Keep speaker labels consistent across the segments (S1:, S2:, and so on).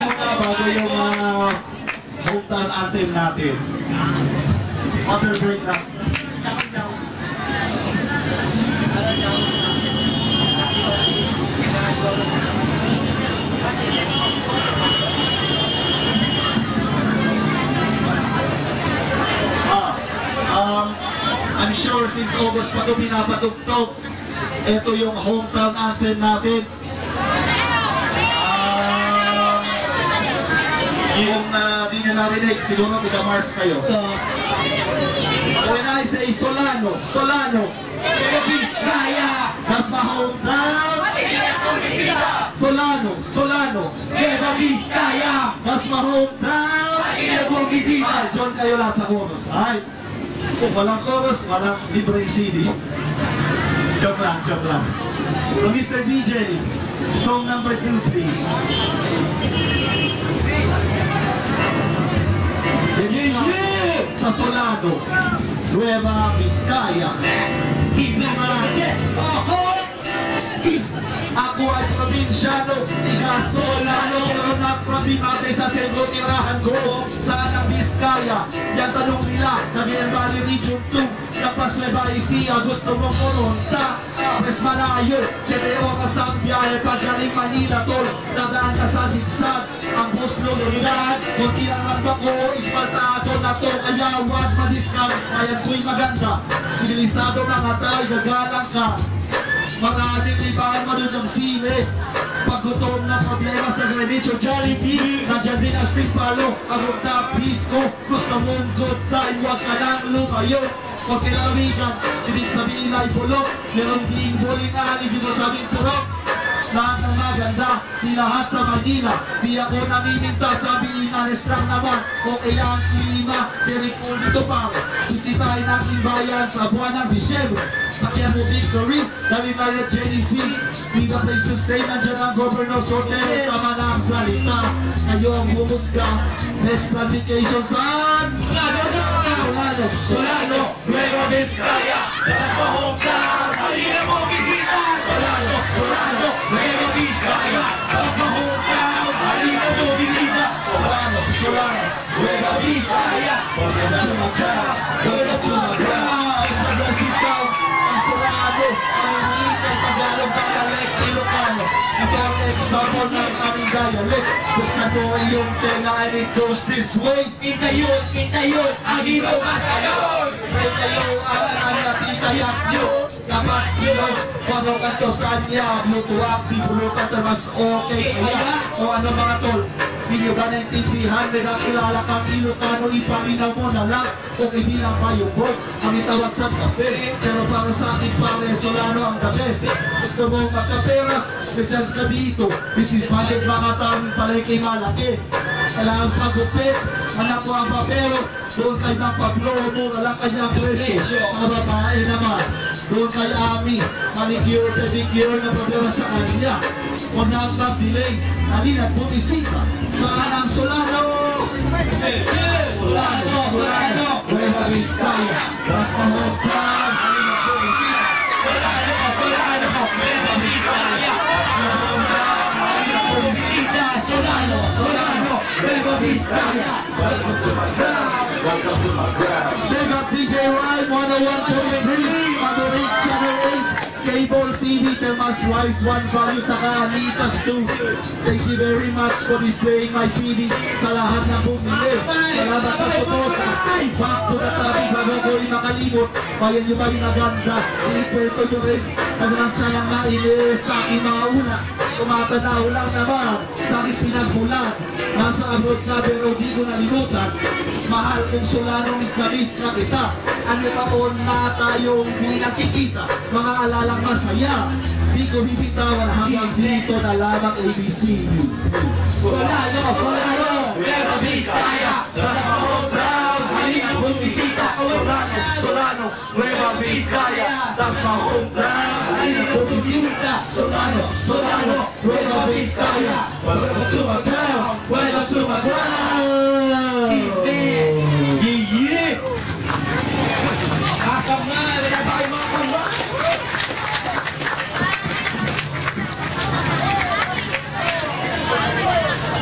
S1: muna bago yung hometown anthem natin. Water break lang. I'm sure since August pa ito pinapatugtog, ito yung hometown anthem natin. Yung di nyo narinig, siguro Mars kayo. So when I say Solano, Solano, Vizcaya, that's my hometown. Solano, Solano, Vizcaya, that's my hometown. John kayo lahat sa chorus, right? Kung walang chorus, walang libreng CD. Joke lang, joke lang. So Mr. DJ, song number 2 please. Sa Solano, Nueva Vizcaya. Ako ay probinsyano, ika Solano, pero nagprobimate sa sentro tirahan ko. Saan ang Vizcaya? Yan tanong nila, Cagayan Valley Region 2. Kapag Lebaisia, gusto mong kuronta. Mas malayo, 7 oras ang biyahe pagaling Manila, tol. Dadaan ka sa sigsag, ang Oslo, Lurigan. Kunti lang ang bako, ispaltado na to. Ayawan, madiskam, ayan ko'y maganda. Sibilisado mga tayo, gagalang ka. Maraming libangan mo dun ng sine. Paggutom na problema sa Greenwich o Jollibee, nandiyan din ang street palo, arong tapis ko. Gusto mong good time, huwag ka nang lumayo. Huwag kilalawigan, ibig sabihin ay bulok. Meron ding buling ali, di mo sabing purok. Lahat ng maganda, di lahat sa Manila. Di ako namiminta, sabihin honest lang naman. Okay ang klima, very cool dito pare. Bisitahin natin bayan sa buwan ng Disyembre. Sakyan mo victory, dali na rin Genesis. Need a place to stay, nandiyan ang Governor's Hotel. Tama na ang salita, kayo ang humusga. Best planification saan? Solano, Solano, Nueva Vizcaya. That's my hometown, halina mo bisita. Solano, Solano, Nueva Vizcaya. That's my hometown, halina mo bisita. Solano, Solano, Nueva Vizcaya. Welcome to my town, welcome to my town. It's my blessed town, ang Solano. Ang inikay, Tagalog, dialect, Ilocano. Ito ang example ng aming dialect. Buksan mo iyong tenga and it goes this way. Kita yun, ang ino mas kayon. May kayo ang natin kayak nyo. Dapat nyo, pano kanto saan niya. Mutuak, pipulutan na mas okay. Kaya, o ano mga tol, hindi nyo ba naintindihan? May nakilala kang Ilocano, ipalinaw mo na lang. Kung hindi lang pa yung boy, ang itawag sa kape. Pero para sa akin pare, Solano ang the best. Gusto mo magkapera, may chance ka dito. Business budget mga taong palay malaki. Kailangan pagupit, anak ko ang papero. Doon kay Mang Pablo, mura lang kanyang presyo. Mga babae naman, doon kay Ami, manicure, pedicure na problema sa kanya. Kung nang magdiling, halina't bumisita. Saan ang Solano? Solano, Solano, Nueva Vizcaya. That's my hometown, halina't bumisita. Solano, Solano, Nueva Vizcaya. That's my hometown, halina't bumisita. Solano, Solano, Nueva Vizcaya. Welcome to my town, welcome to my crowd. Big up DJ Rhyme, 101.3, Madorik Channel 8. Cable TV, Temas Wise, One Value, saka Anitas 2. Thank you very much for displaying my CD sa lahat ng bumili. Salamat sa putosa. Back to the topic, bago ko'y makalimot. Bayan nyo ba yung maganda? Iipwesto nyo rin. Ano ang sayang na inis sa aking mga una. Tumatanaw lang naman, sakit pinagbulan. Nasa abroad na pero di ko nalimutan. Mahal kong Solano, miss na kita. Ano taon na tayong di nakikita. Mga alalang masaya, di ko bibitawan hanggang dito na lamang ABC. Solano, Solano, Nueva Vizcaya. That's my hometown, halina bumisita. Solano, Solano, Nueva Vizcaya. That's my hometown, halina bumisita. Solano, Solano, Nueva Vizcaya. Welcome to my town, welcome to my ground. Yeah. Akap na, wala tayo mga kamba.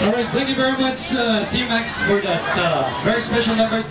S2: Alright, thank you very much, Team Max, for that very special number.